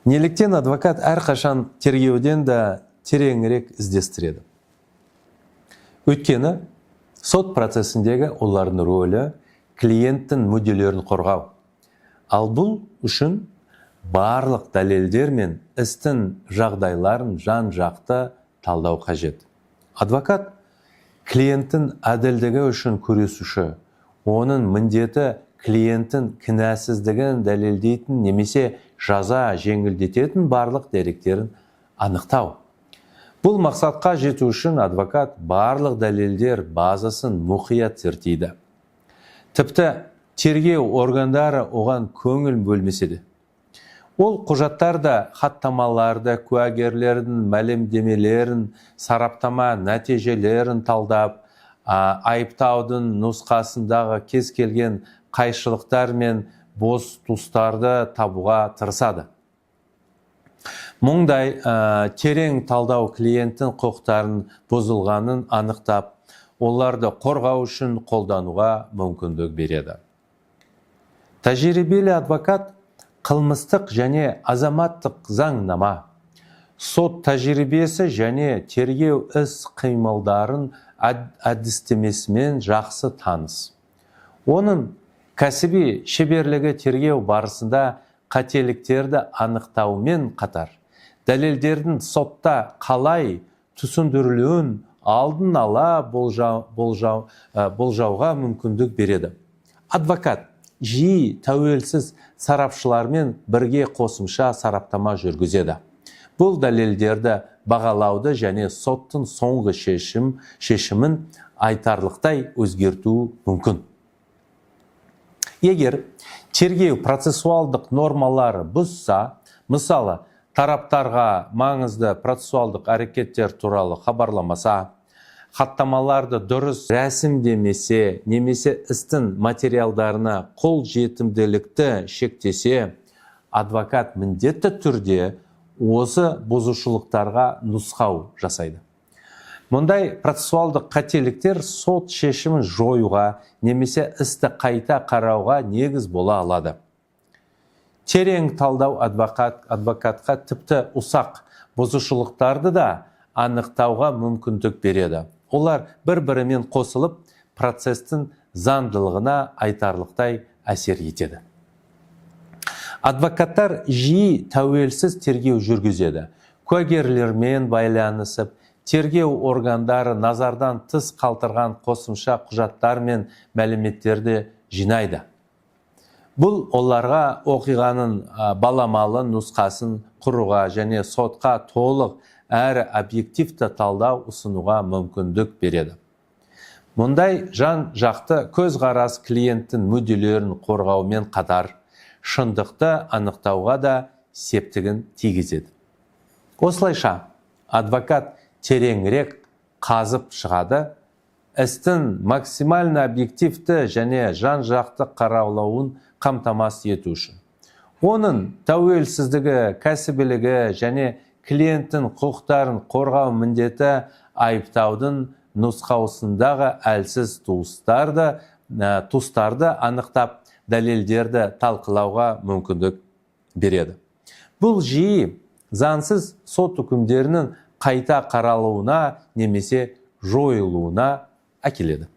Неліктен адвокат әрқашан тергеуден де тереңірек іздестіреді? Өйткені сот процесіндегі олардың рөлі клиенттің мүдделерін қорғау. Ал бұл үшін барлық дәлелдер мен істің жағдайларын жан-жақты талдау қажет. Адвокат клиенттің әділдігі үшін күресуші, оның міндеті клиенттің кінәсіздігін дәлелдейтін немесе жаза жеңілдететін барлық деректерін анықтау. Бұл мақсатқа жету үшін адвокат барлық дәлелдер базасын мұқият зерттейді. Тіпті тергеу органдары оған көңіл бөлмесе де. Ол құжаттарда, хаттамаларды, куәгерлердің мәлімдемелерін, сараптама нәтижелерін талдап, айыптаудың нұсқасындағы кез келген қайшылықтар мен бос тұстарды табуға тырысады. Мұндай терең талдау клиенттің құқықтарын бұзылғанын анықтап, оларды қорғау үшін қолдануға мүмкіндік береді. Тәжірибелі адвокат қылмыстық және азаматтық заңнама, сот тәжірибесі және тергеу іс қимылдарын әдістемесімен жақсы таныс. Оның кәсіби шеберлігі тергеу барысында қателіктерді анықтаумен қатар, дәлелдердің сотта қалай түсіндірілуін алдын ала болжауға мүмкіндік береді. Адвокат жиі тәуелсіз сарапшылармен бірге қосымша сараптама жүргізеді. Бұл дәлелдерді бағалауды және соттың соңғы шешімін айтарлықтай өзгертуі мүмкін. Егер тергеу процессуалдық нормалары бұзса, мысалы, тараптарға маңызды процессуалдық әрекеттер туралы хабарламаса, хаттамаларды дұрыс рәсімдемесе, немесе істің материалдарына қол жетімділікті шектесе, адвокат міндетті түрде осы бұзушылықтарға нұсқау жасайды. Мұндай процессуалдық қателіктер сот шешімін жоюға немесе істі қайта қарауға негіз бола алады. Терең талдау адвокатқа тіпті ұсақ бұзушылықтарды да анықтауға мүмкіндік береді. Олар бір-бірімен қосылып, процестің заңдылығына айтарлықтай әсер етеді. Адвокаттар жиі тәуелсіз тергеу жүргізеді. Куәгерлермен байланысып, тергеу органдары назардан тыс қалтырған қосымша құжаттар мен мәліметтерді жинайды. Бұл оларға оқиғаның баламалы нұсқасын құруға және сотқа толық әрі объективті талдау ұсынуға мүмкіндік береді. Мұндай жан-жақты көзқарас клиенттің мүдделерін қорғаумен қатар, шындықты анықтауға да септігін тигізеді. Осылайша, адвокат тереңірек қазып шығады, істің максимально объективті және жан-жақты қараулауын қамтамасыз ету үшін. Оның тәуелсіздігі, кәсібілігі және клиенттің құқықтарын қорғау міндеті айыптаудың нұсқаусындағы әлсіз тұстарды анықтап, дәлелдерді талқылауға мүмкіндік береді. Бұл жиі заңсыз сот үкімдерінің қайта қаралуына немесе жойылуына әкеледі.